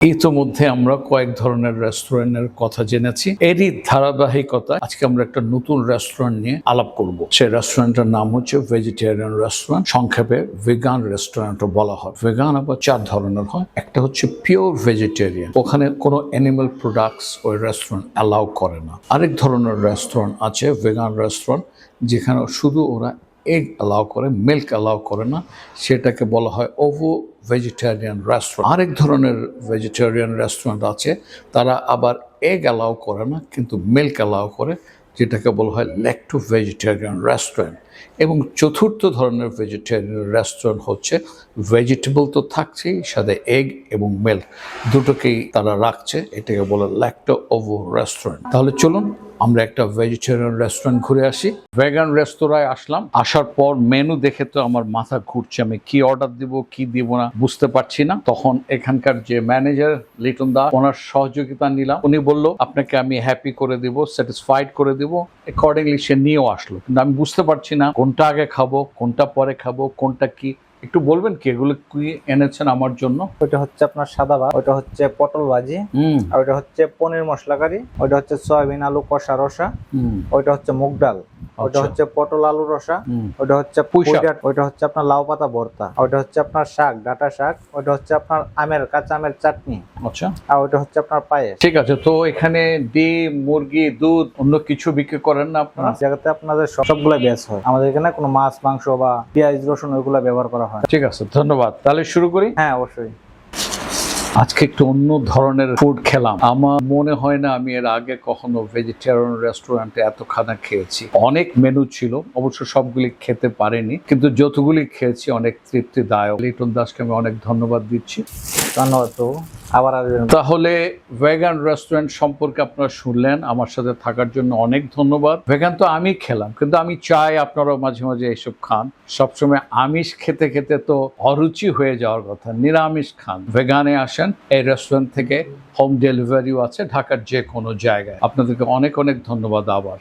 ইতোমধ্যে আমরা কয়েক ধরনের রেস্টুরেন্টের কথা জেনেছি। এরই ধারাবাহিকতা আজকে আমরা একটা নতুন রেস্টুরেন্ট নিয়ে আলাপ করব। সেই রেস্টুরেন্টের নাম হচ্ছে ভেজিটেরিয়ান রেস্টুরেন্ট, সংক্ষেপে ভেগান রেস্টুরেন্টও বলা হয়। ভেগান আবার 4 ধরনের হয়। একটা হচ্ছে পিওর ভেজিটেরিয়ান, ওখানে কোনো অ্যানিমাল প্রোডাক্টস ওই রেস্টুরেন্ট অ্যালাউ করে না। আরেক ধরনের রেস্টুরেন্ট আছে ভেগান রেস্টুরেন্ট, যেখানে শুধু ওরা এগ অ্যালাউ করে, মিল্ক অ্যালাউ করে না, সেটাকে বলা হয় ওভো ভেজিটেরিয়ান রেস্টুরেন্ট। আরেক ধরনের ভেজিটেরিয়ান রেস্টুরেন্ট আছে, তারা আবার এগ অ্যালাউ করে না কিন্তু মিল্ক অ্যালাউ করে, যেটাকে বলা হয় ল্যাক্টো ভেজিটেরিয়ান রেস্টুরেন্ট। এবং চতুর্থ ধরনের ভেজিটেরিয়ান রেস্টুরেন্ট হচ্ছে ভেজিটেবল তো থাকছেই, সাথে এগ এবং মিল্ক দুটোকেই তারা রাখছে, এটাকে বলে ল্যাক্টো ওভো রেস্টুরেন্ট। তাহলে চলুন আমরা একটা ভেজিটেরিয়ান রেস্টুরেন্ট ঘুরে আসি। ভেগান রেস্তোরাঁয় আসলাম, আসার পর মেনু দেখে তো আমার মাথা ঘুরছে, আমি কি অর্ডার দিব কি দিব না বুঝতে পারছি না। তখন এখানকার যে ম্যানেজার লিটন দা, ওনার সহযোগিতা নিলাম। উনি বলল আপনাকে আমি হ্যাপি করে দিব, স্যাটিসফাইড করে দিব। অ্যাকর্ডিংলি সে নিয়েও আসলো, কিন্তু আমি বুঝতে পারছি না কোনটা আগে খাবো, কোনটা পরে খাবো, কোনটা কি। একটু বলবেন কি এগুলো কি এনেছেন আমার জন্য? ওইটা হচ্ছে আপনার সাদা ভাত, ওইটা হচ্ছে পটল ভাজি, আর ওইটা হচ্ছে পনির মশলা কারি, ওইটা হচ্ছে সয়াবিন আলু কষা রসা, ওইটা হচ্ছে মুগ ডাল, ওইটা হচ্ছে পটল আলু রসা, ওইটা হচ্ছে পুঁই শাক, ওইটা হচ্ছে আপনার লাউ পাতা ভর্তা, ওইটা হচ্ছে আপনার শাক ডাঁটা শাক, ওইটা হচ্ছে আপনার আমের কাঁচা আমের চাটনি, আচ্ছা, আর ওইটা হচ্ছে আপনার পায়েস। ঠিক আছে। তো এখানে ডিম, মুরগি, দুধ, অন্য কিছু বিক্রি করেন না আপনারা? জায়গাতে আপনাদের সবগুলো বেশ হয়, আমাদের এখানে কোনো মাছ মাংস বা পেঁয়াজ রসুন ওইগুলো ব্যবহার করা হয়। ঠিক আছে, ধন্যবাদ। তাহলে শুরু করি। হ্যাঁ, অবশ্যই। আজকে একটু অন্য ধরনের ফুড খেলাম। আমার মনে হয় না আমি এর আগে কখনো ভেজিটেরিয়ান রেস্টুরেন্টে এত খানা খেয়েছি। অনেক মেনু ছিল, অবশ্য সবগুলি খেতে পারিনি, কিন্তু যতগুলি খেয়েছি অনেক তৃপ্তিদায়ক। লিটন দাসকে আমি অনেক ধন্যবাদ দিচ্ছি। ধন্যবাদ তো, আবার আসবেন। তাহলে ভেগান রেস্টুরেন্ট সম্পর্কে আপনারা শুনলেন, আমার সাথে থাকার জন্য অনেক ধন্যবাদ। ভেগান তো আমি খেলাম, কিন্তু আমি চাই আপনারাও মাঝে মাঝে এইসব খান। সবসময় আমিষ খেতে খেতে তো অরুচি হয়ে যাওয়ার কথা, নিরামিষ খান, ভেগানে আসেন। এই রেস্টুরেন্ট থেকে হোম ডেলিভারিও আছে ঢাকার যে কোনো জায়গায়। আপনাদেরকে অনেক অনেক ধন্যবাদ আবার।